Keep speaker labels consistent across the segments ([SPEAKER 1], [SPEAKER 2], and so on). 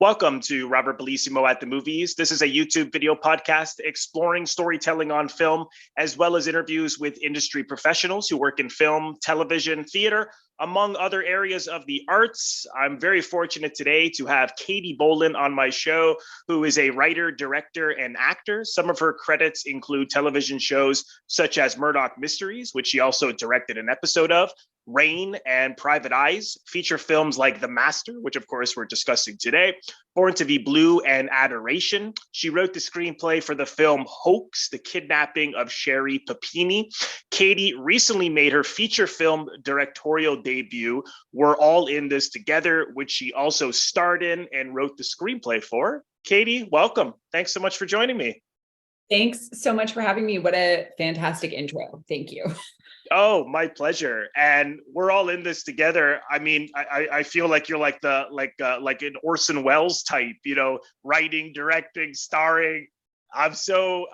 [SPEAKER 1] Welcome to Robert Bellissimo at the Movies. This is a YouTube video podcast exploring storytelling on film, as well as interviews with industry professionals who work in film, television, theater, among other areas of the arts. I'm very fortunate today to have Katie Boland on my show, who is a writer, director, and actor. Some of her credits include television shows such as Murdoch Mysteries, which she also directed an episode of, Rain and Private Eyes, feature films like The Master, which of course we're discussing today, Born to be Blue, and Adoration. She wrote the screenplay for the film Hoax, The Kidnapping of Sherry Papini. Katie recently made her feature film directorial debut, We're All in This Together, which she also starred in and wrote the screenplay for. Katie, welcome. Thanks so much for joining me.
[SPEAKER 2] Thanks so much for having me. What a fantastic intro. Thank you.
[SPEAKER 1] Oh, my pleasure. And we're all in this together. I mean, I feel like you're like an Orson Welles type, writing, directing, starring. I'm so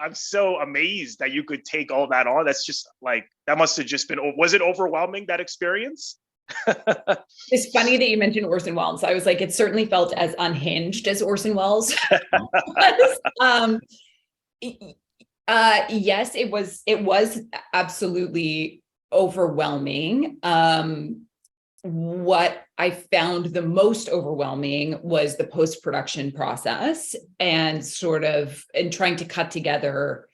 [SPEAKER 1] amazed that you could take all that on. That's just like, that must have just been, was it overwhelming, that experience?
[SPEAKER 2] It's funny that you mentioned Orson Welles. I was like, it certainly felt as unhinged as Orson Welles. Yes, it was absolutely overwhelming. What I found the most overwhelming was the post-production process and trying to cut together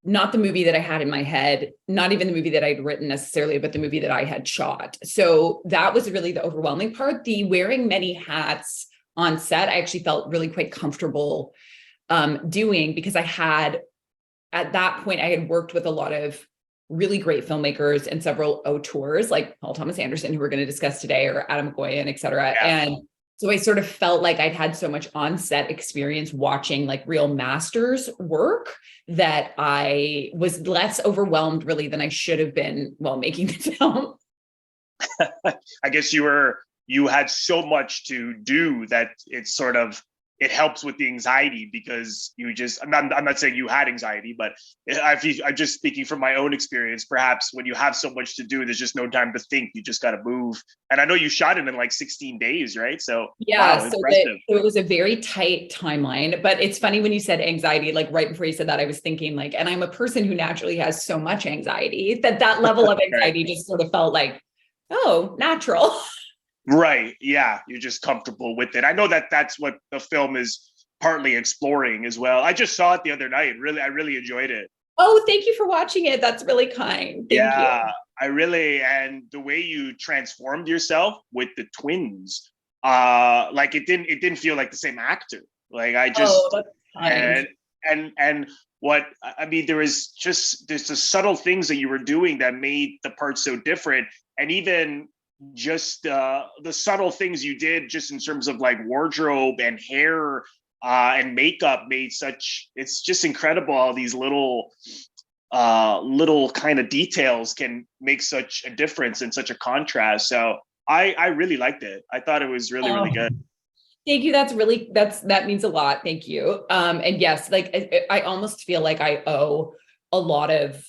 [SPEAKER 2] not the movie that I had in my head, not even the movie that I'd written necessarily, but the movie that I had shot. So that was really the overwhelming part. The wearing many hats on set, I actually felt really quite comfortable doing, because at that point, I had worked with a lot of really great filmmakers and several auteurs like Paul Thomas Anderson, who we're going to discuss today, or Adam Goyan, et cetera. Yeah. And so I sort of felt like I'd had so much on-set experience watching like real masters work that I was less overwhelmed really than I should have been while making the film.
[SPEAKER 1] I guess you had so much to do that it helps with the anxiety, because I'm not saying you had anxiety, but I'm just speaking from my own experience. Perhaps when you have so much to do, there's just no time to think. You just got to move. And I know you shot it in like 16 days, right? So
[SPEAKER 2] yeah,
[SPEAKER 1] wow,
[SPEAKER 2] so it was a very tight timeline. But it's funny when you said anxiety, like right before you said that, I was thinking like, and I'm a person who naturally has so much anxiety that level of anxiety just sort of felt like, oh, natural.
[SPEAKER 1] Right. Yeah. You're just comfortable with it. I know that's what the film is partly exploring as well. I just saw it the other night. I really enjoyed it.
[SPEAKER 2] Oh, thank you for watching it. That's really kind. Thank you.
[SPEAKER 1] And the way you transformed yourself with the twins, like it didn't feel like the same actor. Like I just,
[SPEAKER 2] that's kind.
[SPEAKER 1] and what, I mean, there's the subtle things that you were doing that made the part so different. And even just the subtle things you did just in terms of like wardrobe and hair and makeup it's just incredible how these little kind of details can make such a difference and such a contrast. So I really liked it. I thought it was really good.
[SPEAKER 2] Thank you. That means a lot. Thank you. And yes, like I almost feel like I owe a lot of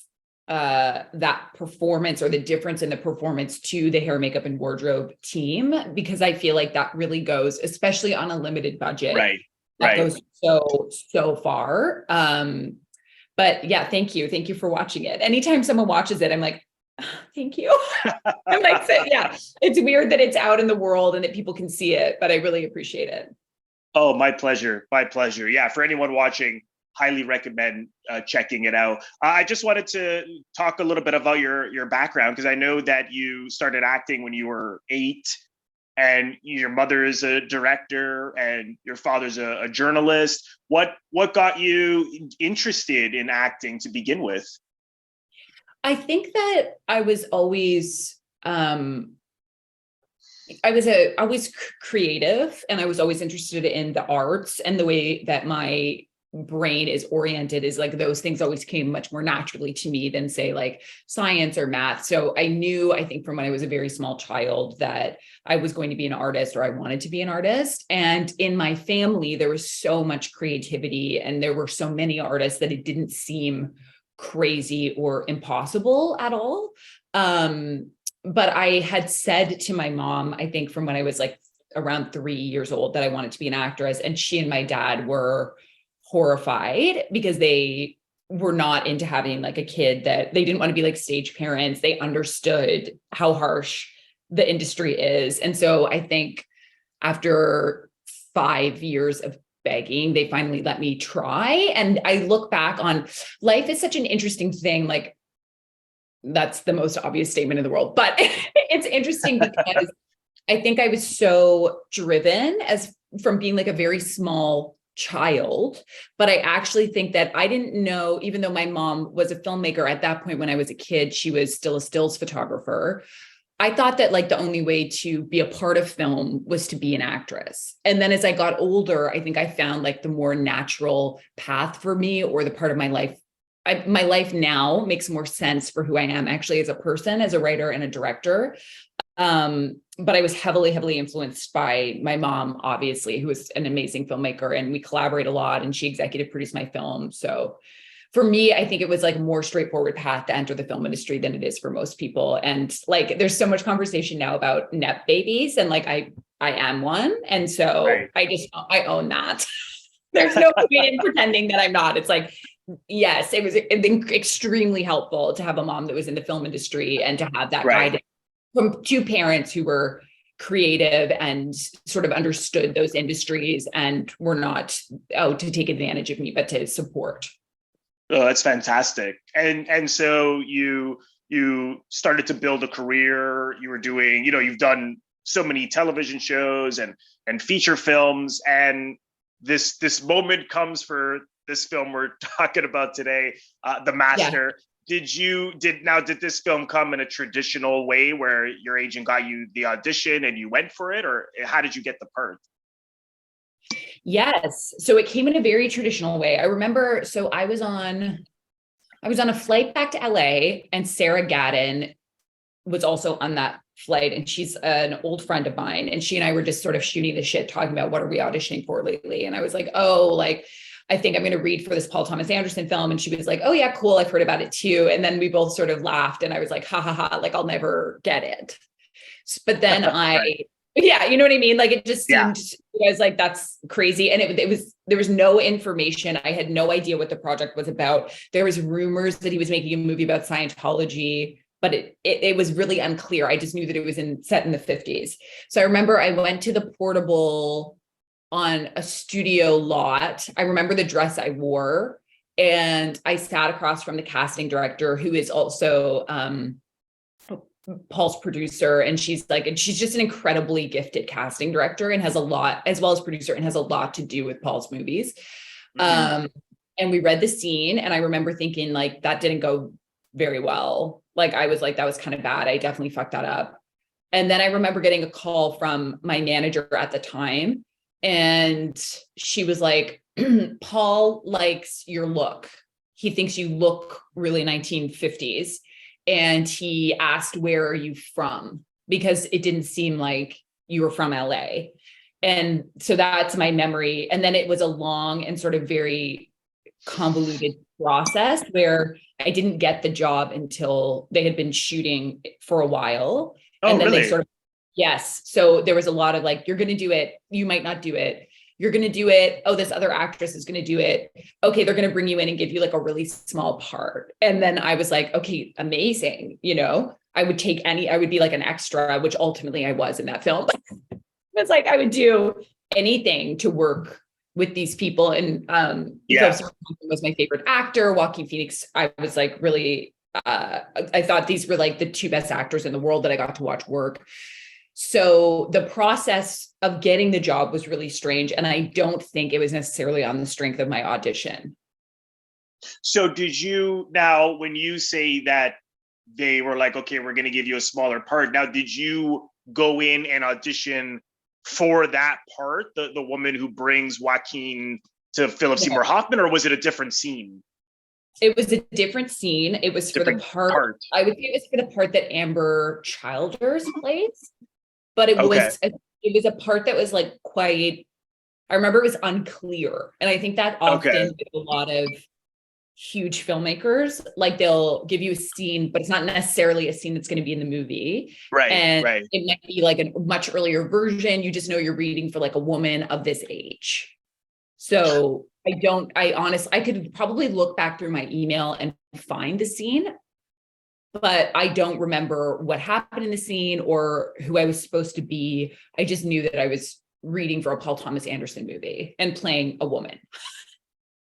[SPEAKER 2] that performance, or the difference in the performance, to the hair, makeup, and wardrobe team, because I feel like that really goes, especially on a limited budget, that goes so far. But yeah, thank you for watching it. Anytime someone watches it, I'm like, thank you. I'm like, yeah, it's weird that it's out in the world and that people can see it, but I really appreciate it.
[SPEAKER 1] Oh, my pleasure. Yeah, for anyone watching, highly recommend checking it out. I just wanted to talk a little bit about your background, because I know that you started acting when you were 8, and your mother is a director and your father's a journalist. What got you interested in acting to begin with?
[SPEAKER 2] I think that I was always creative, and I was always interested in the arts, and the way that my brain is oriented is like those things always came much more naturally to me than say like science or math. So I knew, I think from when I was a very small child, that I was going to be an artist, or I wanted to be an artist. And in my family, there was so much creativity and there were so many artists that it didn't seem crazy or impossible at all. But I had said to my mom, I think from when I was like around 3 years old that I wanted to be an actress. And she and my dad were horrified because they were not into having like a kid, that they didn't want to be like stage parents. They understood how harsh the industry is. And so I think after 5 years of begging, they finally let me try. And I look back on life is such an interesting thing. Like, that's the most obvious statement in the world, but it's interesting because I think I was so driven as from being like a very small child, but I actually think that I didn't know, even though my mom was a filmmaker at that point, when I was a kid, she was still a stills photographer. I thought that like the only way to be a part of film was to be an actress. And then as I got older, I think I found like the more natural path for me, or the part of my life. My life now makes more sense for who I am actually as a person, as a writer and a director. But I was heavily, heavily influenced by my mom, obviously, who was an amazing filmmaker, and we collaborate a lot, and she executive produced my film. So for me, I think it was like a more straightforward path to enter the film industry than it is for most people. And like, there's so much conversation now about Net babies, and like, I am one. And so
[SPEAKER 1] Right.
[SPEAKER 2] I own that. There's no point in pretending that I'm not. It's like, yes, it was extremely helpful to have a mom that was in the film industry and to have that guidance from two parents who were creative and sort of understood those industries and were not out to take advantage of me, but to support.
[SPEAKER 1] Oh, that's fantastic. And so you started to build a career. You were doing, you've done so many television shows and feature films, and this moment comes for this film we're talking about today, The Master. Yeah. Did this film come in a traditional way where your agent got you the audition and you went for it, or how did you get the part?
[SPEAKER 2] Yes. So it came in a very traditional way. I remember, so I was on a flight back to LA, and Sarah Gadden was also on that flight, and she's an old friend of mine, and she and I were just sort of shooting the shit, talking about what are we auditioning for lately. And I was like, oh, like, I think I'm going to read for this Paul Thomas Anderson film. And she was like, oh yeah, cool, I've heard about it too. And then we both sort of laughed, and I was like, ha ha ha, like, I'll never get it. But then right. Yeah, you know what I mean? Like, it just seemed, I was like, that's crazy. And there was no information. I had no idea what the project was about. There was rumors that he was making a movie about Scientology, but it was really unclear. I just knew that it was set in the 50s. So I remember I went to the Portable on a studio lot. I remember the dress I wore, and I sat across from the casting director, who is also Paul's producer. And she's just an incredibly gifted casting director, and has a lot, as well as producer, and has a lot to do with Paul's movies. Mm-hmm. And we read the scene, and I remember thinking, like, that didn't go very well. Like, I was like, that was kind of bad. I definitely fucked that up. And then I remember getting a call from my manager at the time, and she was like, Paul likes your look. He thinks you look really 1950s. And he asked, where are you from? Because it didn't seem like you were from LA. And so that's my memory. And then it was a long and sort of very convoluted process where I didn't get the job until they had been shooting for a while.
[SPEAKER 1] Oh,
[SPEAKER 2] and then
[SPEAKER 1] really?
[SPEAKER 2] They sort of, yes. So there was a lot of like, you're going to do it. You might not do it. You're going to do it. Oh, this other actress is going to do it. Okay, they're going to bring you in and give you like a really small part. And then I was like, okay, amazing. I would be like an extra, which ultimately I was in that film. It's like, I would do anything to work with these people. And was my favorite actor. Joaquin Phoenix, I was like really, I thought these were like the two best actors in the world that I got to watch work. So the process of getting the job was really strange. And I don't think it was necessarily on the strength of my audition.
[SPEAKER 1] So now, when you say that they were like, okay, we're going to give you a smaller part. Now, did you go in and audition for that part, the woman who brings Joaquin to Philip Seymour Hoffman, or was it a different scene?
[SPEAKER 2] It was a different scene. It was for the part. I would say it was for the part that Amber Childers plays. But it was a part that was like quite, I remember it was unclear. And I think that often with a lot of huge filmmakers, like they'll give you a scene, but it's not necessarily a scene that's going to be in the movie.
[SPEAKER 1] Right,
[SPEAKER 2] And
[SPEAKER 1] right.
[SPEAKER 2] it might be like a much earlier version. You just know you're reading for like a woman of this age. So I honestly, I could probably look back through my email and find the scene, but I don't remember what happened in the scene or who I was supposed to be. I just knew that I was reading for a Paul Thomas Anderson movie and playing a woman.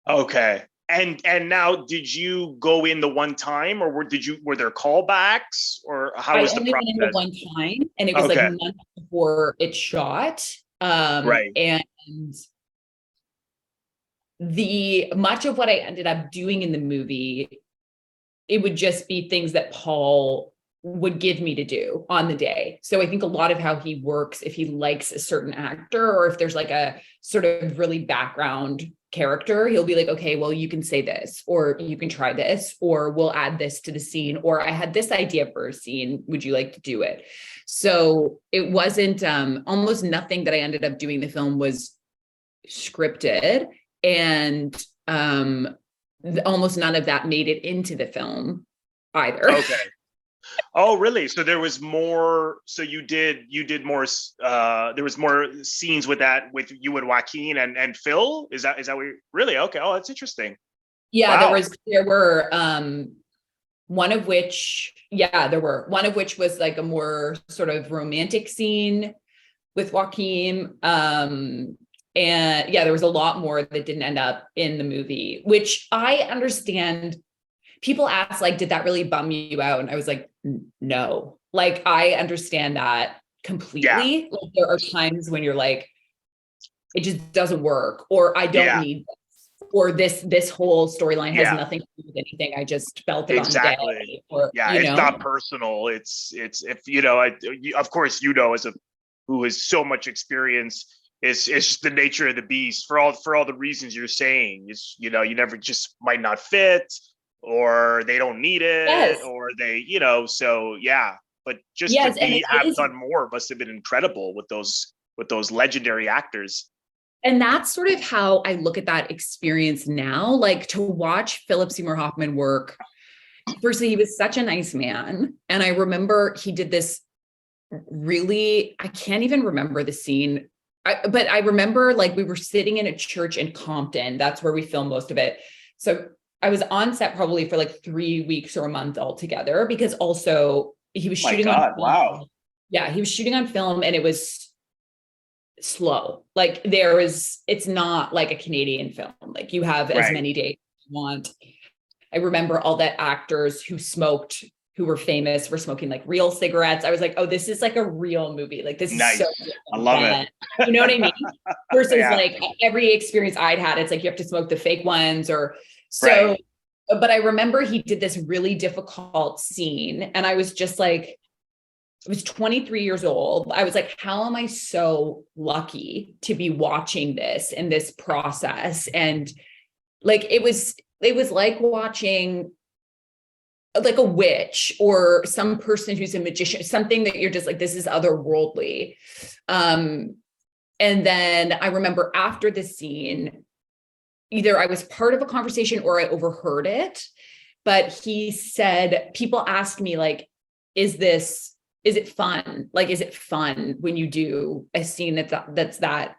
[SPEAKER 1] Okay. And now, did you go in the one time, or were there callbacks, or how
[SPEAKER 2] I
[SPEAKER 1] was the
[SPEAKER 2] only went in the
[SPEAKER 1] process?
[SPEAKER 2] one time, and it was like
[SPEAKER 1] Okay.
[SPEAKER 2] months before it shot.
[SPEAKER 1] Right.
[SPEAKER 2] And the much of what I ended up doing in the movie, it would just be things that Paul would give me to do on the day. So I think a lot of how he works, if he likes a certain actor, or if there's like a sort of really background character, he'll be like, okay, well, you can say this, or you can try this, or we'll add this to the scene, or I had this idea for a scene, would you like to do it? So it wasn't almost nothing that I ended up doing the film was scripted, and almost none of that made it into the film either.
[SPEAKER 1] Okay. Oh, really? So there was more. So you did more. There was more scenes with you and Joaquin and Phil. Is that what really? Okay. Oh, that's interesting.
[SPEAKER 2] Yeah,
[SPEAKER 1] Wow.
[SPEAKER 2] there were one of which was like a more sort of romantic scene with Joaquin. And yeah, there was a lot more that didn't end up in the movie, which I understand. People ask, like, did that really bum you out? And I was like, no. Like, I understand that completely.
[SPEAKER 1] Yeah.
[SPEAKER 2] Like, there are times when you're like, it just doesn't work, or I don't need this, or this whole storyline has nothing to do with anything. I just felt it on the day, or
[SPEAKER 1] yeah, it's not personal. It's if of course, as a who has so much experience. It's just the nature of the beast for all the reasons you're saying. It's you never just might not fit, or they don't need it, or they, so yeah. But just to have done more must have been incredible with those legendary actors.
[SPEAKER 2] And that's sort of how I look at that experience now. Like, to watch Philip Seymour Hoffman work. Firstly, he was such a nice man. And I remember he did this really, I can't even remember the scene. But I remember, like, we were sitting in a church in Compton. That's where we filmed most of it. So I was on set probably for like 3 weeks or a month altogether, because also he was shooting on film.
[SPEAKER 1] Wow.
[SPEAKER 2] Yeah, he was shooting on film, and it was slow. Like, it's not like a Canadian film. Like, you have as many days as you want. I remember all the actors who smoked, who were famous, were smoking like real cigarettes. I was like, oh, this is like a real movie. Like, this is so good.
[SPEAKER 1] I love it.
[SPEAKER 2] You know what I mean? Versus like every experience I'd had, it's like you have to smoke the fake ones, or so. But I remember he did this really difficult scene, and I was just like, I was 23 years old. I was like, how am I so lucky to be watching this in this process? And like, it was like watching like a witch or some person who's a magician, something that you're just like, this is otherworldly. And then I remember after the scene, either I was part of a conversation or I overheard it, but he said, people asked me, like, is it fun? Like, is it fun when you do a scene that's that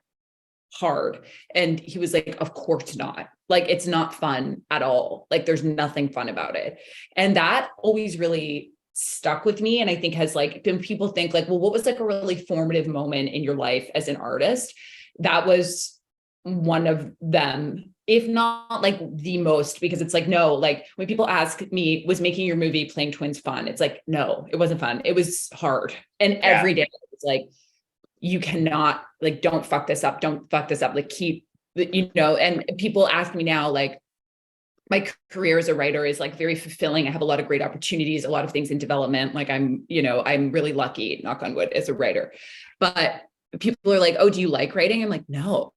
[SPEAKER 2] hard? And he was like, of course not. Like, it's not fun at all. Like, there's nothing fun about it. And that always really stuck with me. And I think has like been, people think like, well, what was like a really formative moment in your life as an artist? That was one of them, if not like the most, because it's like, no, like when people ask me, was making your movie playing twins fun? It's like, no, it wasn't fun. It was hard. And every day it's like, you cannot, like, don't fuck this up. Don't fuck this up. Like, keep, and people ask me now, like, my career as a writer is like very fulfilling. I have a lot of great opportunities, a lot of things in development. Like, I'm really lucky, knock on wood, as a writer. But people are like, oh, do you like writing? I'm like, no.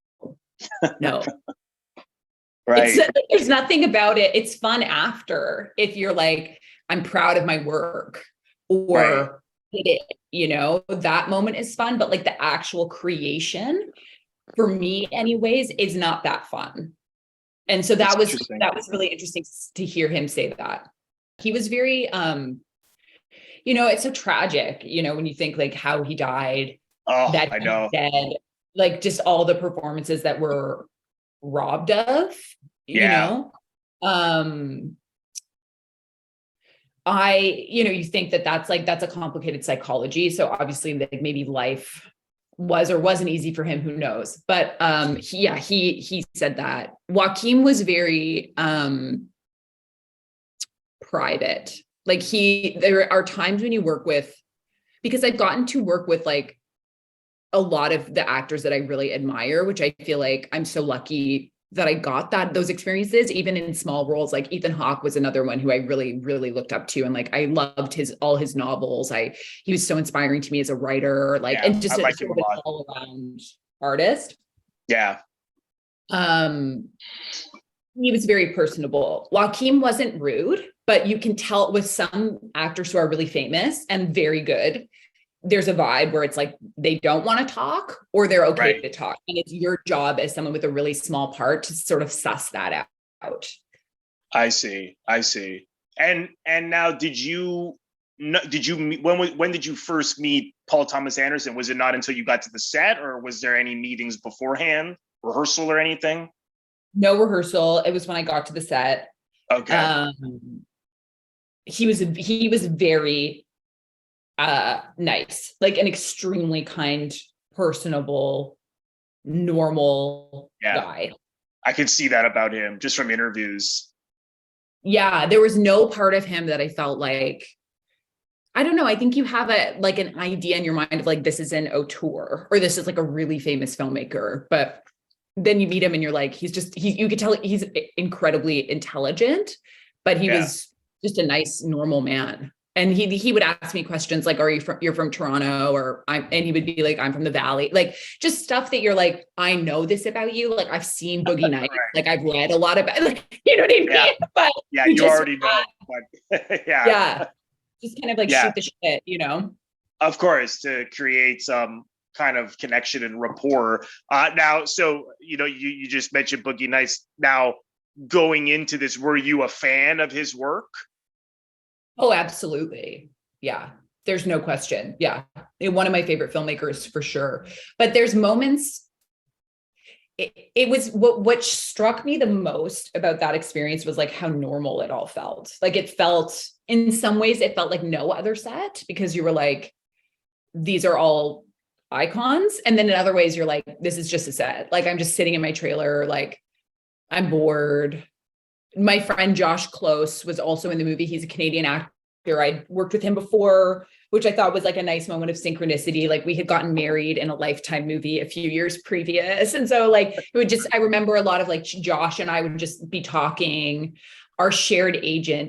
[SPEAKER 2] There's nothing about it. It's fun after, if you're like, I'm proud of my work, or that moment is fun, but like the actual creation, for me anyways, is not that fun. And so that was
[SPEAKER 1] interesting.
[SPEAKER 2] really interesting to hear him say that. He was very, it's so tragic, when you think like how he died,
[SPEAKER 1] Oh,
[SPEAKER 2] that
[SPEAKER 1] I
[SPEAKER 2] he's
[SPEAKER 1] know.
[SPEAKER 2] dead, like just all the performances that were robbed of,
[SPEAKER 1] Yeah.
[SPEAKER 2] You think that's a complicated psychology. So obviously like maybe life was or wasn't easy for him, who knows? But he said that. Joaquin was very private. Like there are times when you work with, because I've gotten to work with like a lot of the actors that I really admire, which I feel like I'm so lucky that I got those experiences, even in small roles. Like Ethan Hawke was another one who I really, really looked up to. And like, I loved all his novels. He was so inspiring to me as a writer, like, and just
[SPEAKER 1] I like
[SPEAKER 2] sort
[SPEAKER 1] him
[SPEAKER 2] of
[SPEAKER 1] a
[SPEAKER 2] an
[SPEAKER 1] lot.
[SPEAKER 2] all around artist.
[SPEAKER 1] Yeah.
[SPEAKER 2] He was very personable. Joaquin wasn't rude, but you can tell with some actors who are really famous and very good, there's a vibe where it's like they don't want to talk or they're okay to talk. And it's your job as someone with a really small part to sort of suss that out.
[SPEAKER 1] I see. And now when did you first meet Paul Thomas Anderson? Was it not until you got to the set, or was there any meetings beforehand, rehearsal or anything?
[SPEAKER 2] No rehearsal. It was when I got to the set.
[SPEAKER 1] Okay.
[SPEAKER 2] He was very nice, like an extremely kind, personable, normal guy.
[SPEAKER 1] I could see that about him just from interviews.
[SPEAKER 2] Yeah, there was no part of him that I felt like, I don't know. I think you have an idea in your mind of like, this is an auteur or this is like a really famous filmmaker, but then you meet him and you're like, you could tell he's incredibly intelligent, but he was just a nice, normal man. And he would ask me questions like, you're from Toronto, and he would be like, I'm from the Valley, like just stuff that you're like, I know this about you. Like I've seen Boogie Nights, like I've read a lot about, like, you know what I mean?
[SPEAKER 1] Yeah.
[SPEAKER 2] But
[SPEAKER 1] you already know. But
[SPEAKER 2] yeah. Just kind of like shoot the shit,
[SPEAKER 1] Of course, to create some kind of connection and rapport. Now, so, you just mentioned Boogie Nights. Now, going into this, were you a fan of his work?
[SPEAKER 2] Oh, absolutely. Yeah. There's no question. Yeah. One of my favorite filmmakers for sure. But there's moments, it was what struck me the most about that experience was like how normal it all felt. Like in some ways it felt like no other set, because you were like, these are all icons. And then in other ways you're like, this is just a set. Like I'm just sitting in my trailer, like I'm bored. My friend Josh Close was also in the movie. He's a Canadian actor. I'd worked with him before, which I thought was like a nice moment of synchronicity. Like we had gotten married in a Lifetime movie a few years previous. And so like, I remember a lot of like Josh and I would just be talking. Our shared Canadian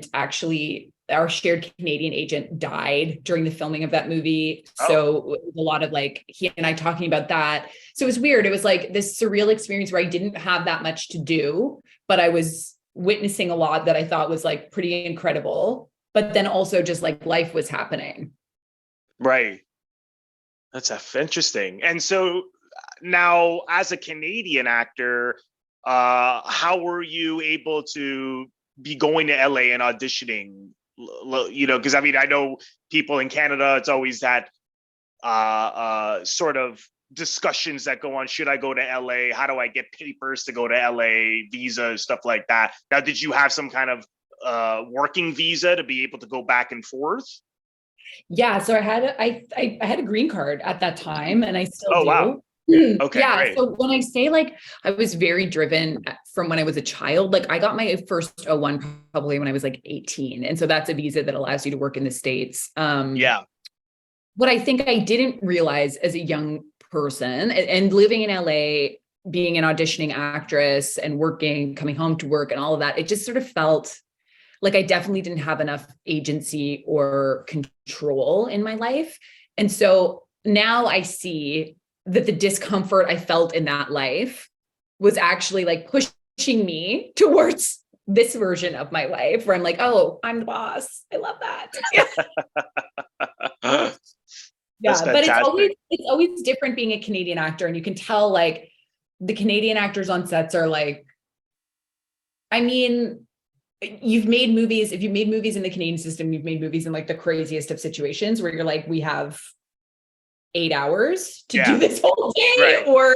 [SPEAKER 2] agent died during the filming of that movie. So it was a lot of like, he and I talking about that. So it was weird. It was like this surreal experience where I didn't have that much to do, but I was witnessing a lot that I thought was like pretty incredible, but then also just like life was happening.
[SPEAKER 1] Right. That's interesting. And so now as a Canadian actor, how were you able to be going to LA and auditioning? Because I mean, I know people in Canada, it's always that sort of discussions that go on. Should I go to LA? How do I get papers to go to LA, visa, stuff like that? Now, did you have some kind of working visa to be able to go back and forth?
[SPEAKER 2] Yeah, so I had a green card at that time, and I still do.
[SPEAKER 1] Wow. Okay,
[SPEAKER 2] yeah.
[SPEAKER 1] great.
[SPEAKER 2] So when I say like I was very driven from when I was a child, like I got my first O1 probably when I was like 18, and so that's a visa that allows you to work in the States. What I think I didn't realize as a young person and living in LA, being an auditioning actress and working, coming home to work and all of that, it just sort of felt like I definitely didn't have enough agency or control in my life. And so now I see that the discomfort I felt in that life was actually like pushing me towards this version of my life where I'm like, oh, I'm the boss. I love that. Yeah, but it's always different being a Canadian actor. And you can tell like the Canadian actors on sets are like I mean, you've made movies, if you've made movies in the Canadian system, you've made movies in like the craziest of situations where you're like, we have 8 hours to do this whole day,
[SPEAKER 1] right.
[SPEAKER 2] or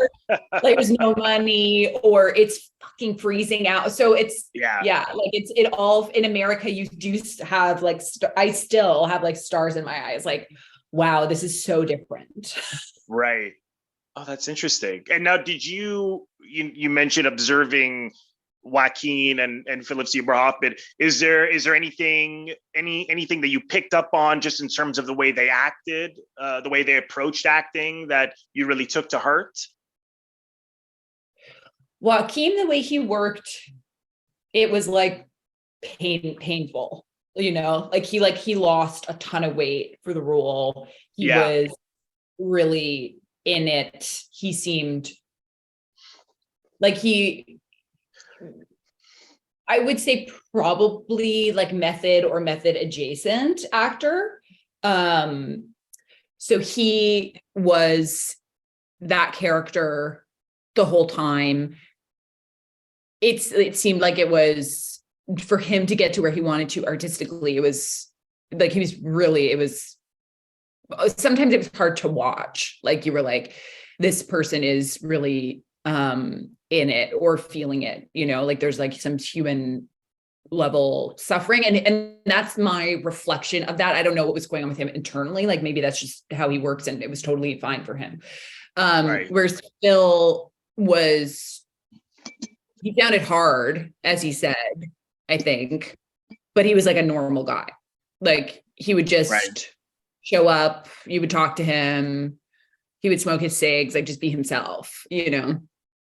[SPEAKER 2] like there's no money, or it's fucking freezing out. So it's, like it all in America, you do have like, I still have like stars in my eyes. Like, wow, this is so different.
[SPEAKER 1] Right. Oh, that's interesting. And now, did you mentioned observing Joaquin and Philip Seymour Hoffman? Is there anything that you picked up on just in terms of the way they acted, the way they approached acting, that you really took to heart?
[SPEAKER 2] Joaquin, the way he worked, it was like painful, like he lost a ton of weight for the role. He was really in it. He seemed like I would say probably like method or method adjacent actor. So he was that character the whole time. It seemed like it was for him to get to where he wanted to artistically. It was like, sometimes it was hard to watch. Like you were like, this person is really in it or feeling it, like there's like some human level suffering. And that's my reflection of that. I don't know what was going on with him internally. Like maybe that's just how he works and it was totally fine for him. Whereas Phil he found it hard, as he said, I think, but he was like a normal guy. Like he would just show up, you would talk to him, he would smoke his cigs, like just be himself,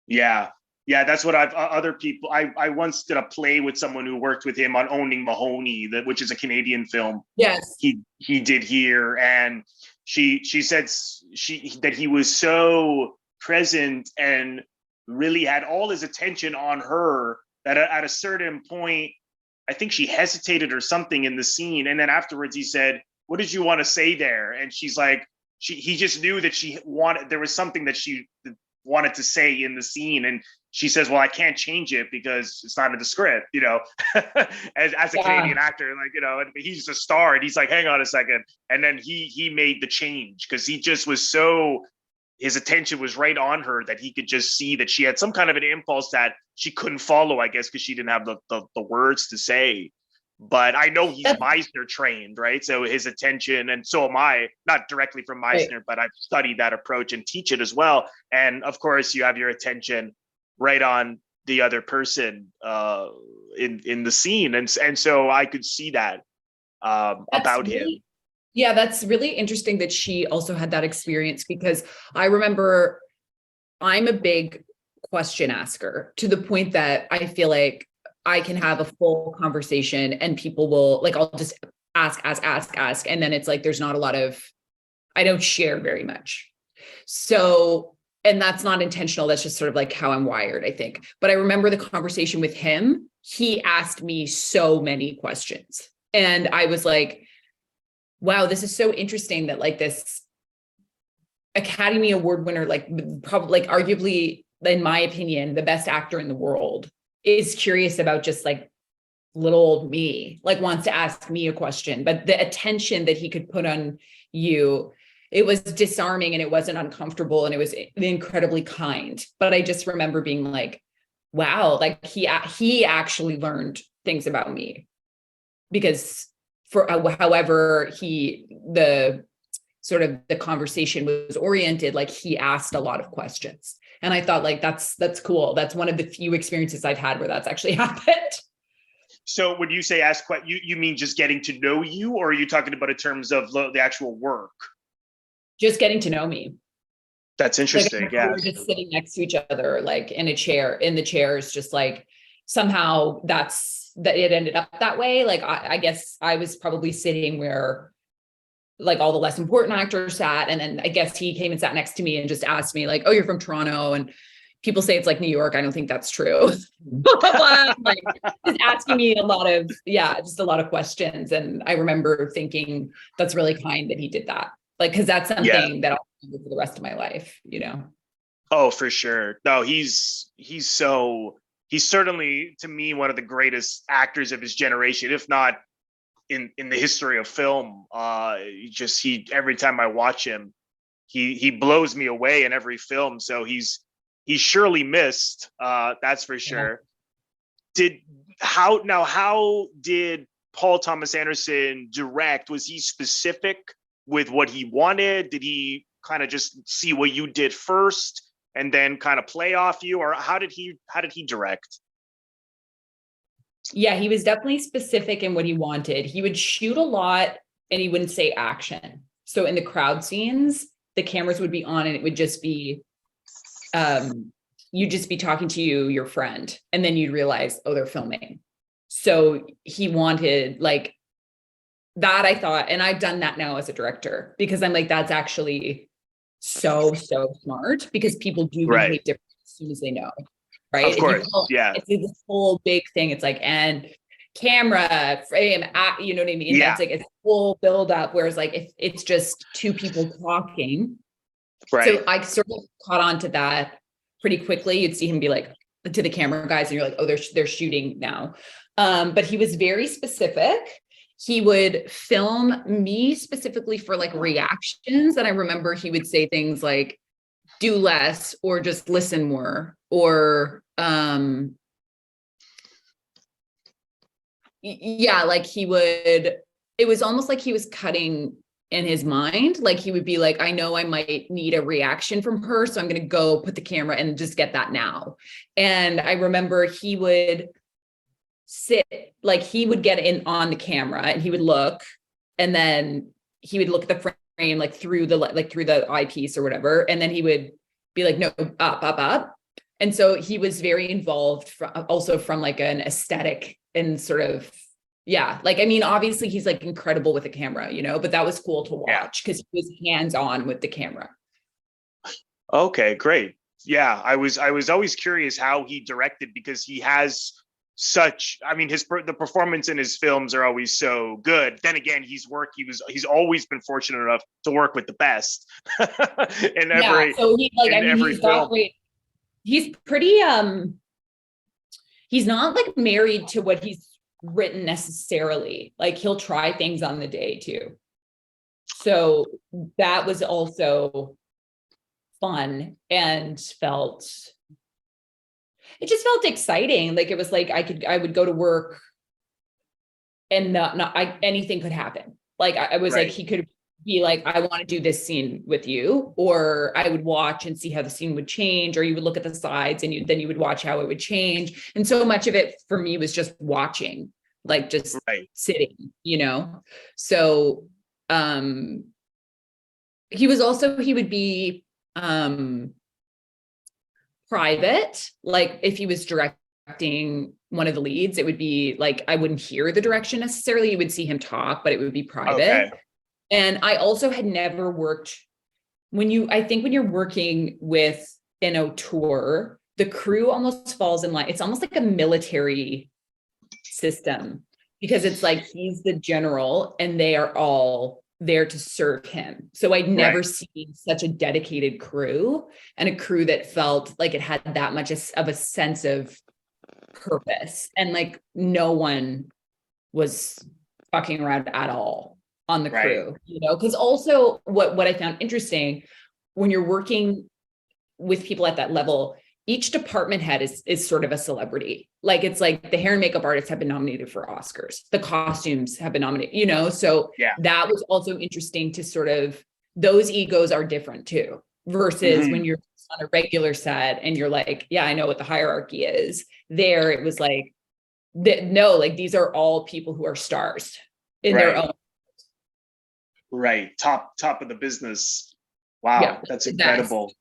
[SPEAKER 1] Yeah. Yeah, that's what other people, I once did a play with someone who worked with him on Owning Mahoney, which is a Canadian film.
[SPEAKER 2] Yes.
[SPEAKER 1] He did here. And she said that he was so present and really had all his attention on her that at a certain point, I think she hesitated or something in the scene. And then afterwards he said, "What did you want to say there?" And she's like, he just knew that there was something that she wanted to say in the scene. And she says, "Well, I can't change it because it's not in the script," as a Canadian actor, like, and he's a star. And he's like, "Hang on a second." And then he made the change because he just was his attention was right on her, that he could just see that she had some kind of an impulse that she couldn't follow, I guess, because she didn't have the words to say. But I know he's Meisner trained, right? So his attention, and so am I, not directly from Meisner, but I've studied that approach and teach it as well. And of course, you have your attention right on the other person in the scene. And so I could see that about him.
[SPEAKER 2] Yeah, that's really interesting that she also had that experience, because I remember I'm a big question asker to the point that I feel like I can have a full conversation and people will, like, I'll just ask. And then it's like, there's not a lot of, I don't share very much. So, and that's not intentional. That's just sort of like how I'm wired, I think. But I remember the conversation with him. He asked me so many questions and I was like, wow, this is so interesting that like this Academy Award winner, like probably like arguably, in my opinion, the best actor in the world, is curious about just like little old me, like wants to ask me a question. But the attention that he could put on you, it was disarming and it wasn't uncomfortable and it was incredibly kind. But I just remember being like, wow, like he actually learned things about me, because for however the conversation was oriented, like he asked a lot of questions. And I thought like, that's cool. That's one of the few experiences I've had where that's actually happened.
[SPEAKER 1] So when you say ask, you mean just getting to know you, or are you talking about in terms of the actual work?
[SPEAKER 2] Just getting to know me.
[SPEAKER 1] That's interesting.
[SPEAKER 2] Like, we're just sitting next to each other, like in the chairs, just like somehow that it ended up that way. Like, I guess I was probably sitting where like all the less important actors sat. And then I guess he came and sat next to me and just asked me like, "Oh, you're from Toronto." And people say it's like New York. I don't think that's true. But like, just asking me a lot of questions. And I remember thinking that's really kind that he did that. Like, cause that's something that I'll do for the rest of my life,
[SPEAKER 1] Oh, for sure. No, he's so he's certainly, to me, one of the greatest actors of his generation, if not in the history of film. He every time I watch him, he blows me away in every film. So he's surely missed. That's for sure. How did Paul Thomas Anderson direct? Was he specific with what he wanted? Did he kind of just see what you did first and then kind of play off you, or how did he direct?
[SPEAKER 2] Yeah, he was definitely specific in what he wanted. He would shoot a lot and he wouldn't say action. So in the crowd scenes, the cameras would be on and it would just be, you'd just be talking to your friend, and then you'd realize, oh, they're filming. So he wanted like that, I thought, and I've done that now as a director, because I'm like, that's actually so smart, because people do behave differently as soon as they know. Right.
[SPEAKER 1] Of course. Yeah.
[SPEAKER 2] It's this whole big thing. It's like, and camera frame, you know what I mean?
[SPEAKER 1] Yeah.
[SPEAKER 2] That's like a full build up. Whereas like, if it's just two people talking.
[SPEAKER 1] Right.
[SPEAKER 2] So I sort of caught on to that pretty quickly. You'd see him be like to the camera guys and you're like, oh, they're shooting now. But he was very specific. He would film me specifically for like reactions. And I remember he would say things like, do less, or just listen more, or yeah, like it was almost like he was cutting in his mind. Like he would be like, I know I might need a reaction from her, so I'm going to go put the camera and just get that now. And I remember he would sit, like he would get in on the camera and he would look, and then he would look at the frame like through the eyepiece or whatever, and then he would be like, no, up. And so he was very involved also from like an aesthetic and sort of, yeah, like, I mean, obviously he's like incredible with the camera, you know, but that was cool to watch because he was hands-on with the camera.
[SPEAKER 1] Okay, great. Yeah, I was always curious how he directed, because he has such, I mean, the performance in his films are always so good. Then again, he's always been fortunate enough to work with the best in every
[SPEAKER 2] so he, like, I mean,
[SPEAKER 1] every
[SPEAKER 2] he's
[SPEAKER 1] film.
[SPEAKER 2] He's pretty he's not like married to what he's written necessarily. Like he'll try things on the day too. So that was also fun and it just felt exciting. Like it was like I would go to work and anything could happen. Like I was like, he could be like, I want to do this scene with you, or I would watch and see how the scene would change, or you would look at the sides and then you would watch how it would change. And so much of it for me was just watching, like just sitting, you know? So, he would be, private. Like if he was directing one of the leads, it would be like, I wouldn't hear the direction necessarily. You would see him talk, but it would be private. Okay. And I also had never worked I think when you're working with an auteur, the crew almost falls in line. It's almost like a military system, because it's like, he's the general and they are all there to serve him. So I'd never seen such a dedicated crew, and a crew that felt like it had that much of a sense of purpose, and like no one was fucking around at all on the crew, you know? Because also what I found interesting, when you're working with people at that level, each department head is sort of a celebrity. Like it's like the hair and makeup artists have been nominated for Oscars. The costumes have been nominated, you know? So that was also interesting to sort of, those egos are different too, versus when you're on a regular set and you're like, yeah, I know what the hierarchy is. There, it was like, no, like these are all people who are stars in their own.
[SPEAKER 1] Right. Top of the business. Wow. That's incredible.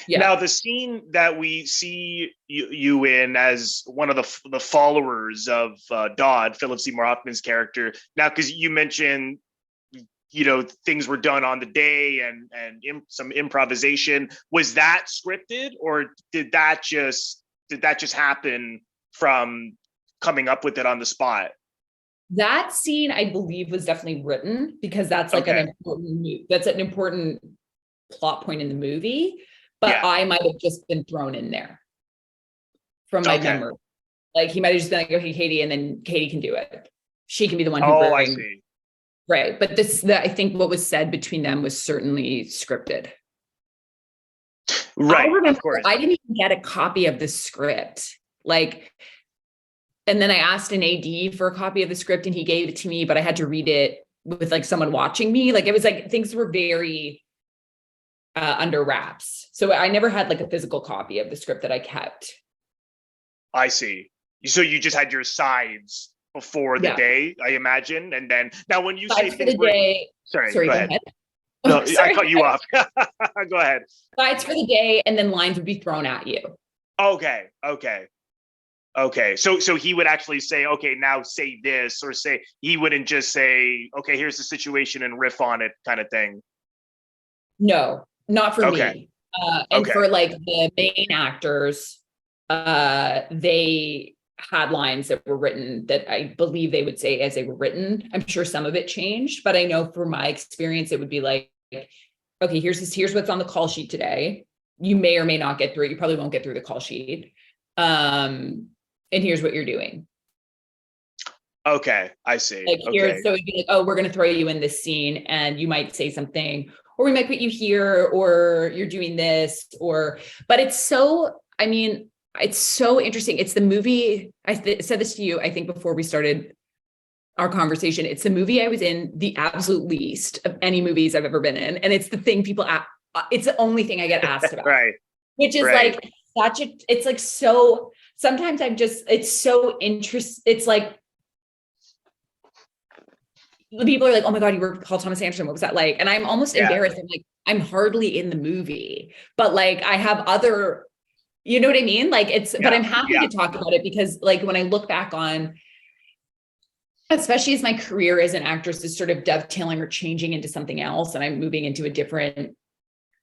[SPEAKER 1] Yeah. Now, the scene that we see you in as one of the followers of Dodd, Philip Seymour Hoffman's character. Now, because you mentioned, you know, things were done on the day and some improvisation. Was that scripted, or did that just happen from coming up with it on the spot?
[SPEAKER 2] That scene, I believe, was definitely written, because that's like an important plot point in the movie. But I might have just been thrown in there. from my
[SPEAKER 1] Okay.
[SPEAKER 2] memory. Like he might have just been like, okay, Katie, and then Katie can do it. She can be the one who
[SPEAKER 1] Oh,
[SPEAKER 2] brings.
[SPEAKER 1] I see.
[SPEAKER 2] Right. But I think what was said between them was certainly scripted.
[SPEAKER 1] Right,
[SPEAKER 2] I remember
[SPEAKER 1] of course.
[SPEAKER 2] I didn't even get a copy of the script. Like, and then I asked an AD for a copy of the script and he gave it to me, but I had to read it with like someone watching me. Like it was like things were very under wraps. So I never had like a physical copy of the script that I kept.
[SPEAKER 1] I see. So you just had your sides before the day, I imagine. And then now when you say things were, sorry, go ahead. No, I cut you off. Go ahead.
[SPEAKER 2] Sides for the day, and then lines would be thrown at you.
[SPEAKER 1] Okay. So he would actually say, okay, now say this, or say, he wouldn't just say, okay, here's the situation and riff on it kind of thing.
[SPEAKER 2] No, not for me. And for like the main actors, they had lines that were written that I believe they would say as they were written. I'm sure some of it changed, but I know from my experience, it would be like, okay, here's what's on the call sheet today. You may or may not get through it. You probably won't get through the call sheet. And here's what you're doing.
[SPEAKER 1] Okay, I see.
[SPEAKER 2] Like here, so it'd be like, oh, we're going to throw you in this scene and you might say something, or we might put you here, or you're doing this, but it's so, I mean, it's so interesting. It's the movie, I said this to you, I think before we started our conversation, it's the movie I was in the absolute least of any movies I've ever been in. And it's the thing it's the only thing I get asked about.
[SPEAKER 1] Right.
[SPEAKER 2] Which is like it's like, so sometimes it's so interesting. It's like, people are like, oh my God, you worked with Paul Thomas Anderson. What was that like? And I'm almost embarrassed. I'm like, I'm hardly in the movie, but like I have other, you know what I mean? Like but I'm happy to talk about it because like when I look back on, especially as my career as an actress is sort of dovetailing or changing into something else and I'm moving into a different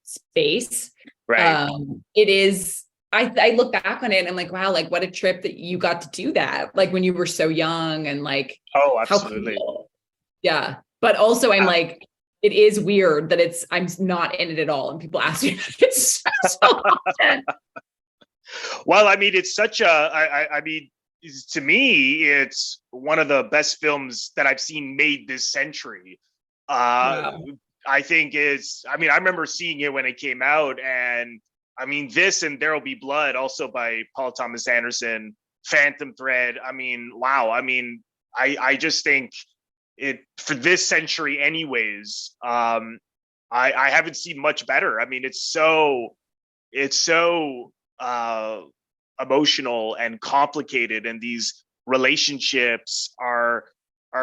[SPEAKER 2] space.
[SPEAKER 1] Right.
[SPEAKER 2] It is, I look back on it and I'm like, wow, like what a trip that you got to do that. Like when you were so young and like,
[SPEAKER 1] oh, absolutely.
[SPEAKER 2] How cool. Yeah. But also I'm like, it is weird that I'm not in it at all. And people ask me it's so often.
[SPEAKER 1] Well, I mean, it's such I mean, to me, it's one of the best films that I've seen made this century. Wow. I think I remember seeing it when it came out, and I mean, this and There'll Be Blood, also by Paul Thomas Anderson, Phantom Thread. I mean, wow. I mean, I just think it for this century anyways. I haven't seen much better. I mean, it's so emotional and complicated, and these relationships are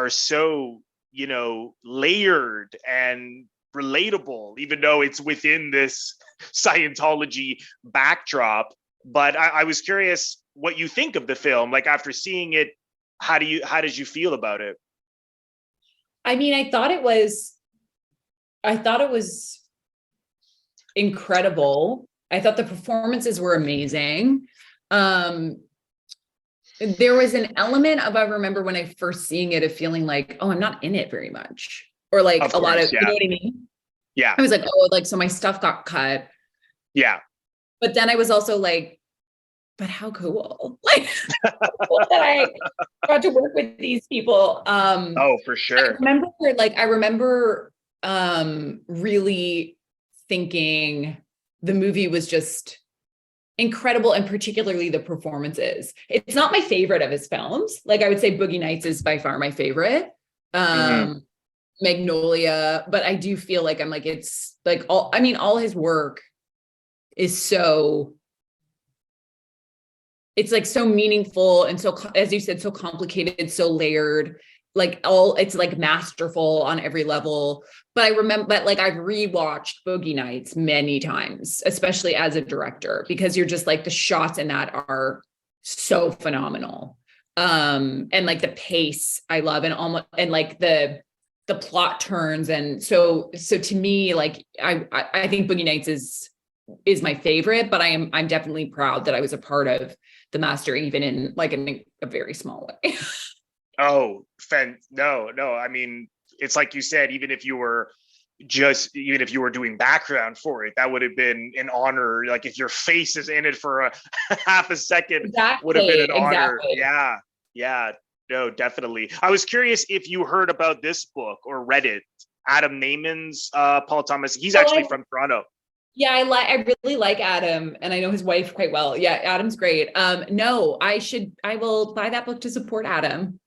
[SPEAKER 1] so, you know, layered and relatable, even though it's within this Scientology backdrop. But I was curious what you think of the film. Like after seeing it, how did you feel about it?
[SPEAKER 2] I mean, I thought it was incredible. I thought the performances were amazing. There was an element of, I remember when I first seeing it, of feeling like, oh, I'm not in it very much. Or like a lot of, you know what I mean?
[SPEAKER 1] Yeah.
[SPEAKER 2] I was like, oh, like, so my stuff got cut.
[SPEAKER 1] Yeah.
[SPEAKER 2] But then I was also like, but how cool. Like cool that I got to work with these people.
[SPEAKER 1] Oh, for sure.
[SPEAKER 2] I remember really thinking the movie was just incredible, and particularly the performances. It's not my favorite of his films. Like I would say Boogie Nights is by far my favorite. Magnolia, but I do feel like I'm like, it's like all his work is so, it's like so meaningful and so, as you said, so complicated, so layered, like it's like masterful on every level. But I remember, but like I've rewatched Boogie Nights many times, especially as a director, because you're just like, the shots in that are so phenomenal. And like the pace I love, and like the plot turns. And so to me, like, I think Boogie Nights is my favorite, but I'm definitely proud that I was a part of the master, even in like a very small way.
[SPEAKER 1] Oh, no. I mean, it's like you said, even if you were just even if you were doing background for it, that would have been an honor. Like if your face is in it for a half a second, would have been an honor.
[SPEAKER 2] Exactly.
[SPEAKER 1] Yeah, no, definitely. I was curious if you heard about this book or read it. Adam Nayman's Paul Thomas. He's actually from Toronto.
[SPEAKER 2] Yeah, I really like Adam, and I know his wife quite well. Yeah, Adam's great. No, I will buy that book to support Adam.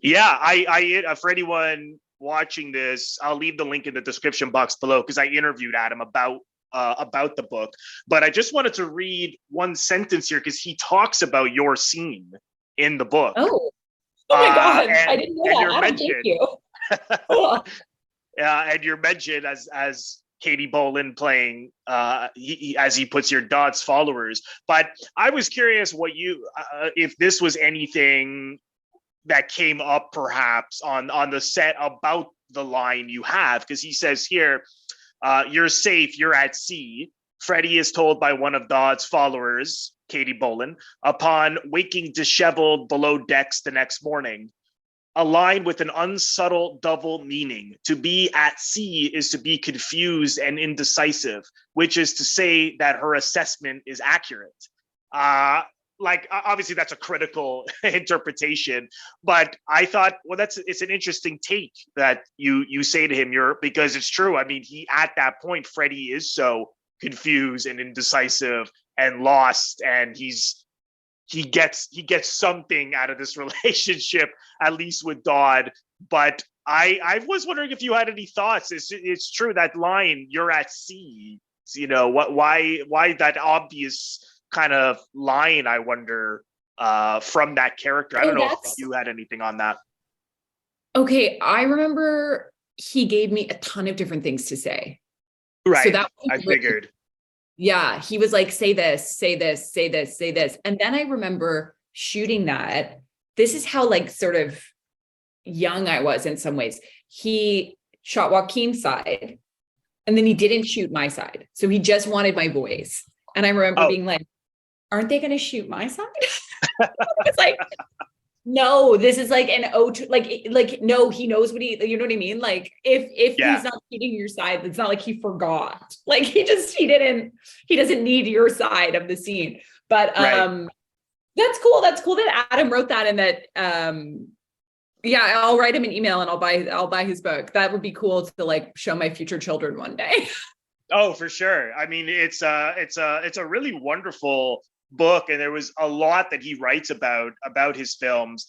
[SPEAKER 1] Yeah, I for anyone watching this, I'll leave the link in the description box below because I interviewed Adam about the book. But I just wanted to read one sentence here because he talks about your scene in the book.
[SPEAKER 2] Oh my God, I didn't know that. Adam, thank you. Cool.
[SPEAKER 1] And you're mentioned as Katie Boland playing as he puts your Dot's followers. But I was curious what you if this was anything that came up perhaps on the set about the line you have, because he says here, you're safe, you're at sea. Freddie is told by one of Dodd's followers, Katie Boland, upon waking disheveled below decks the next morning. A line with an unsubtle double meaning. To be at sea is to be confused and indecisive, which is to say that her assessment is accurate. Like obviously that's a critical interpretation, but I thought, well, it's an interesting take that you say to him, because it's true. I mean, at that point, Freddie is so confused and indecisive and lost, and he gets something out of this relationship, at least with Dodd. But I was wondering if you had any thoughts. It's true that line, you're at sea, why that obvious kind of line, I wonder, from that character. I don't know if you had anything on that.
[SPEAKER 2] Okay, I remember he gave me a ton of different things to say.
[SPEAKER 1] Right, so that I figured.
[SPEAKER 2] Yeah, he was like, say this, say this, say this, say this. And then I remember shooting that. This is how like sort of young I was in some ways. He shot Joaquin's side and then he didn't shoot my side. So he just wanted my voice. And I remember being like, aren't they going to shoot my side? It's like, no, this is like an like, no, he knows what you know what I mean? Like if he's not shooting your side, it's not like he forgot. Like he doesn't need your side of the scene. But that's cool. That's cool that Adam wrote that, and that I'll write him an email and I'll buy his book. That would be cool to like show my future children one day.
[SPEAKER 1] Oh, for sure. I mean, it's a really wonderful book, and there was a lot that he writes about his films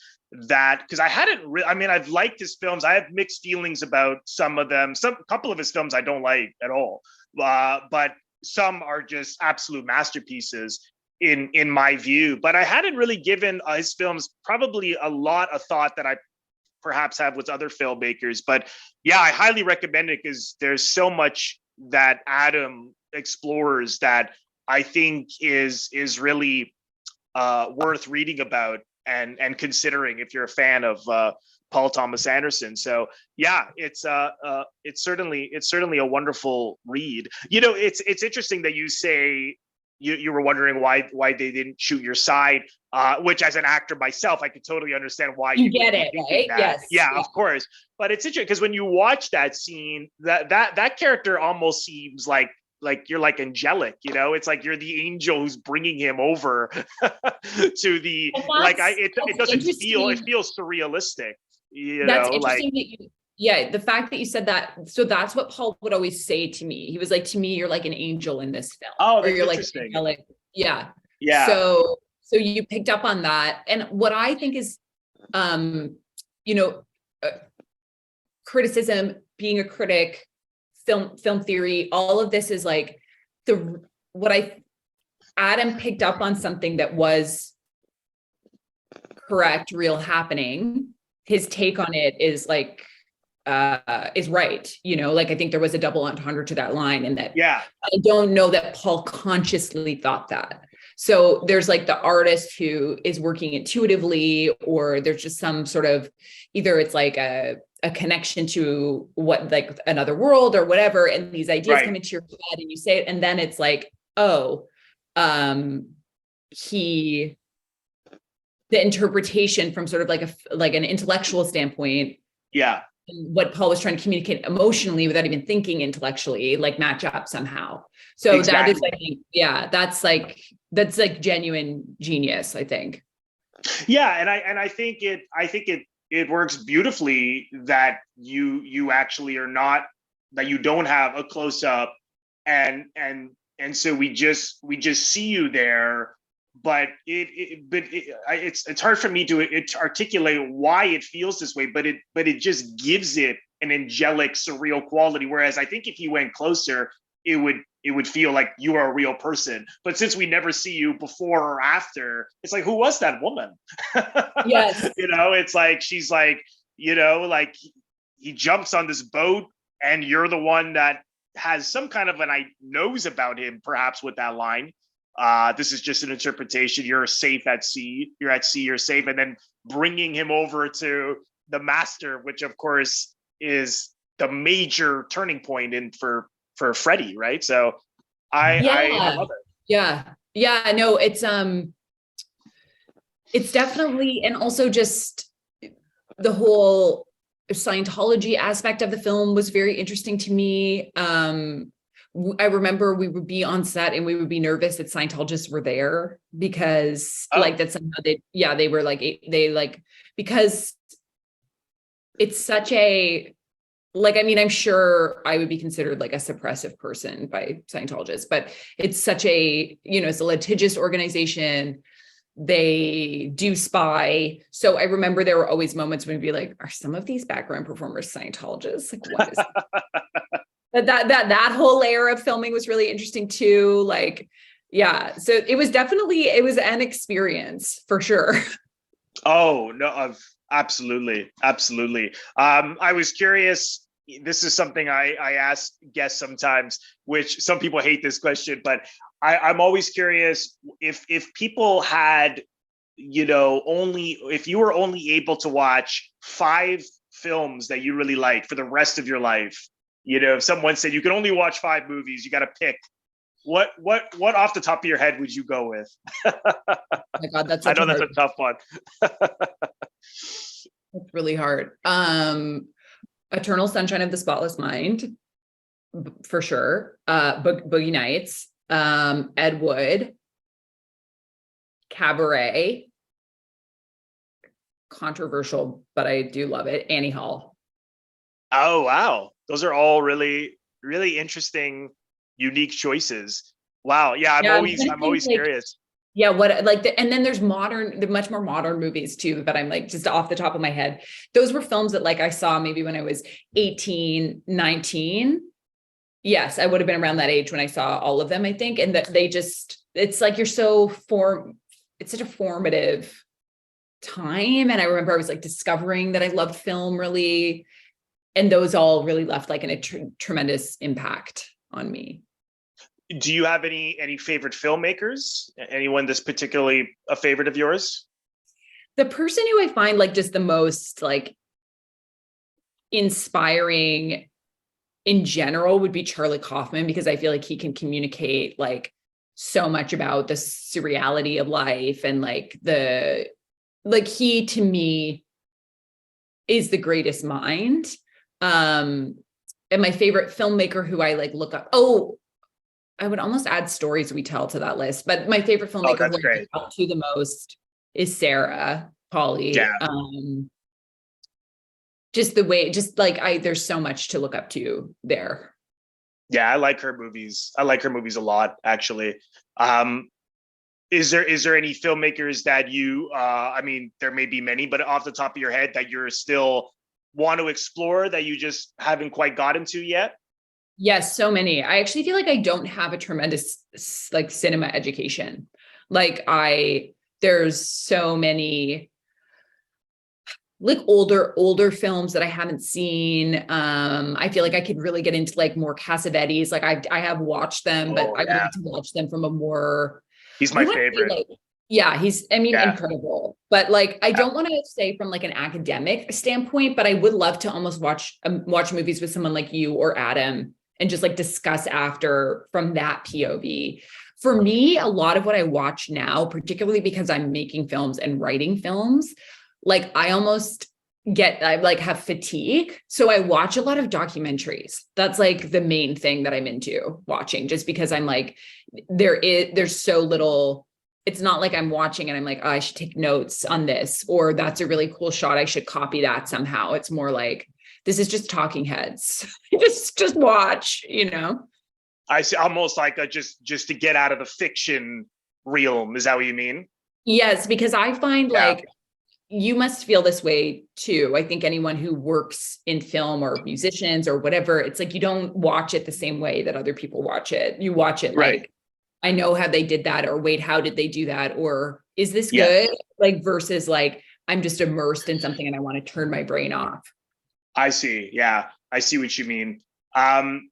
[SPEAKER 1] that, because I've liked his films. I have mixed feelings about some of them. A couple of his films I don't like at all, but some are just absolute masterpieces in my view. But I hadn't really given his films probably a lot of thought that I perhaps have with other filmmakers. But yeah, I highly recommend it because there's so much that Adam explores that I think is really worth reading about and considering if you're a fan of Paul Thomas Anderson. So yeah, it's certainly a wonderful read. It's interesting that you say you were wondering why they didn't shoot your side, which as an actor myself, I could totally understand why
[SPEAKER 2] you get it, right?
[SPEAKER 1] Yes. Yeah, of course. But it's interesting because when you watch that scene, that character almost seems like you're like Angelic, it's like you're the angel who's bringing him over to the, it doesn't feel, it feels surrealistic.
[SPEAKER 2] That's interesting that the fact that you said that. So that's what Paul would always say to me. He was like, to me, you're like an angel in this film.
[SPEAKER 1] Oh, that's
[SPEAKER 2] you're
[SPEAKER 1] interesting.
[SPEAKER 2] Like, yeah.
[SPEAKER 1] So
[SPEAKER 2] you picked up on that. And what I think is, criticism, being a critic, film theory, all of this is like Adam picked up on something that was correct, real, happening. His take on it is like, is right. Like I think there was a double entendre to that line, and that I don't know that Paul consciously thought that. So there's like the artist who is working intuitively, or there's just some sort of, either it's like a connection to what, like another world or whatever. And these ideas come into your head and you say it. And then it's like, the interpretation from sort of like an intellectual standpoint what Paul was trying to communicate emotionally without even thinking intellectually, like match up somehow. So exactly. That is, I think, yeah, that's like genuine genius, I think.
[SPEAKER 1] Yeah, and I think it works beautifully that you actually are not, that you don't have a close up, and so we just see you there, but it's hard for me to articulate why it feels this way, but it just gives it an angelic, surreal quality. Whereas I think if you went closer, it would feel like you are a real person. But since we never see you before or after, it's like, who was that woman?
[SPEAKER 2] Yes.
[SPEAKER 1] It's like, she's like, like he jumps on this boat and you're the one that has some kind of knows about him, perhaps, with that line. This is just an interpretation. You're safe at sea. You're at sea, you're safe. And then bringing him over to the master, which of course is the major turning point for Freddie, right? So I love it.
[SPEAKER 2] Yeah, no, it's definitely, and also just the whole Scientology aspect of the film was very interesting to me. I remember we would be on set and we would be nervous that Scientologists were there because that somehow they were because it's such a, I'm sure I would be considered like a suppressive person by Scientologists, but it's such a, it's a litigious organization. They do spy. So I remember there were always moments when we'd be like, are some of these background performers Scientologists? Like, what is that whole layer of filming was really interesting too. So it was an experience for sure.
[SPEAKER 1] Oh, no, absolutely. I was curious. This is something I ask guests sometimes, which some people hate this question, but I'm always curious if people had, if you were only able to watch 5 films that you really liked for the rest of your life, if someone said you can only watch 5 movies, you got to pick, what off the top of your head would you go with?
[SPEAKER 2] Oh my God, that's
[SPEAKER 1] a tough one.
[SPEAKER 2] It's really hard. Eternal Sunshine of the Spotless Mind, for sure. Boogie Nights, Ed Wood, Cabaret, controversial, but I do love it, Annie Hall.
[SPEAKER 1] Oh, wow. Those are all really, really interesting, unique choices. Wow. Yeah, I'm always curious.
[SPEAKER 2] Yeah, and then there's the much more modern movies too, but I'm just off the top of my head. Those were films that I saw maybe when I was 18, 19. Yes, I would have been around that age when I saw all of them, I think. And that it's like, it's such a formative time. And I remember I was discovering that I loved film really. And those all really left a tremendous impact on me.
[SPEAKER 1] Do you have any favorite filmmakers? Anyone that's particularly a favorite of yours?
[SPEAKER 2] The person who I find just the most inspiring in general would be Charlie Kaufman, because I feel he can communicate so much about the surreality of life, and he to me is the greatest mind. And my favorite filmmaker who I look up. Oh, I would almost add Stories We Tell to that list, but my favorite filmmaker who I look up to the most is Sarah Polley.
[SPEAKER 1] Yeah.
[SPEAKER 2] Just the way, there's so much to look up to there.
[SPEAKER 1] Yeah, I like her movies. I like her movies a lot, actually. Is there any filmmakers that you, there may be many, but off the top of your head that you're still want to explore that you just haven't quite gotten to yet?
[SPEAKER 2] Yes, so many. I actually feel I don't have a tremendous cinema education. There's so many older films that I haven't seen. I feel I could really get into more Cassavetes. I have watched them, but I would like to watch them from a more.
[SPEAKER 1] He's my favorite.
[SPEAKER 2] He's incredible. But I don't want to say from an academic standpoint, but I would love to almost watch movies with someone like you or Adam and just discuss after from that POV. For me, a lot of what I watch now, particularly because I'm making films and writing films, I almost, I like have fatigue. So I watch a lot of documentaries. That's like the main thing that I'm into watching, just because I'm like, there's so little, it's not like I'm watching and I'm like, oh, I should take notes on this, or that's a really cool shot, I should copy that somehow. It's more like, this is just talking heads. just watch,
[SPEAKER 1] I see, almost like a just to get out of the fiction realm. Is that what you mean?
[SPEAKER 2] Yes, because I find like you must feel this way too. I think anyone who works in film or musicians or whatever, it's like you don't watch it the same way that other people watch it. You watch it like, I know how they did that, or wait, how did they do that? Or is this good? Like versus like, I'm just immersed in something and I want to turn my brain off.
[SPEAKER 1] I see. Yeah, I see what you mean. And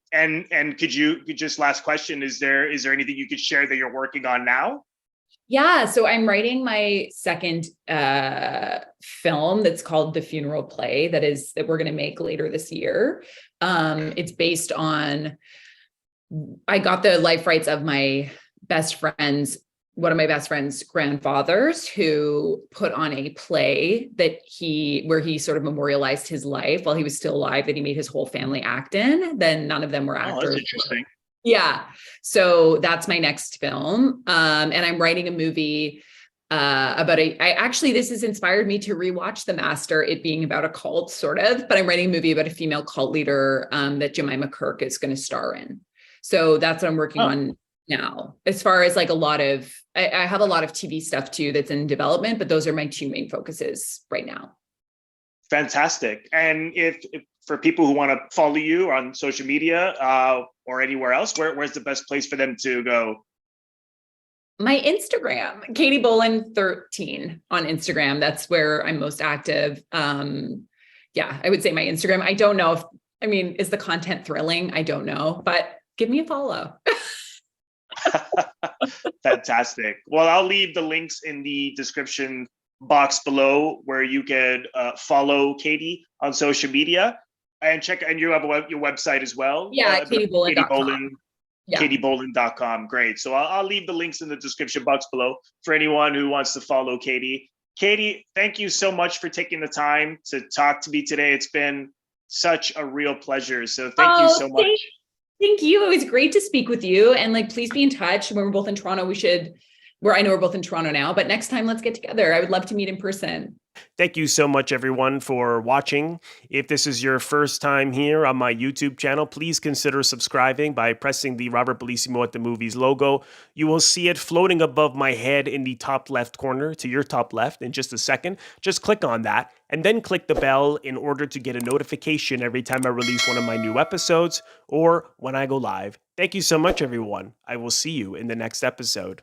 [SPEAKER 1] could you just last question, is there anything you could share that you're working on now?
[SPEAKER 2] Yeah, so I'm writing my second film that's called The Funeral Play that we're going to make later this year. It's based on, I got the life rights of my best friend's, one of my best friend's grandfathers, who put on a play where he sort of memorialized his life while he was still alive, that he made his whole family act in. Then none of them were actors.
[SPEAKER 1] Oh, that's interesting.
[SPEAKER 2] Yeah. So that's my next film. And I'm writing a movie this has inspired me to rewatch The Master, it being about a cult sort of, but I'm writing a movie about a female cult leader that Jemima Kirk is going to star in. So that's what I'm working on now. As far as like I have a lot of TV stuff too that's in development, but those are my two main focuses right now.
[SPEAKER 1] Fantastic. And if for people who want to follow you on social media or anywhere else, where's the best place for them to go?
[SPEAKER 2] My Instagram, Katie Boland 13 on Instagram. That's where I'm most active. I would say my Instagram. I don't know is the content thrilling? I don't know, but give me a follow.
[SPEAKER 1] Fantastic. Well, I'll leave the links in the description box below where you can follow Katie on social media and you have your website as well.
[SPEAKER 2] Yeah, KatieBoland.com.
[SPEAKER 1] KatieBoland.com. Great. So I'll leave the links in the description box below for anyone who wants to follow Katie. Katie, thank you so much for taking the time to talk to me today. It's been such a real pleasure. So thank you so much.
[SPEAKER 2] Thank you. It was great to speak with you. And like, please be in touch. When we're both in Toronto, I know we're both in Toronto now, but next time let's get together. I would love to meet in person.
[SPEAKER 1] Thank you so much, everyone, for watching. If this is your first time here on my YouTube channel, please consider subscribing by pressing the Robert Bellissimo at the Movies logo. You will see it floating above my head in the top left corner to your top left in just a second. Just click on that and then click the bell in order to get a notification every time I release one of my new episodes or when I go live. Thank you so much, everyone. I will see you in the next episode.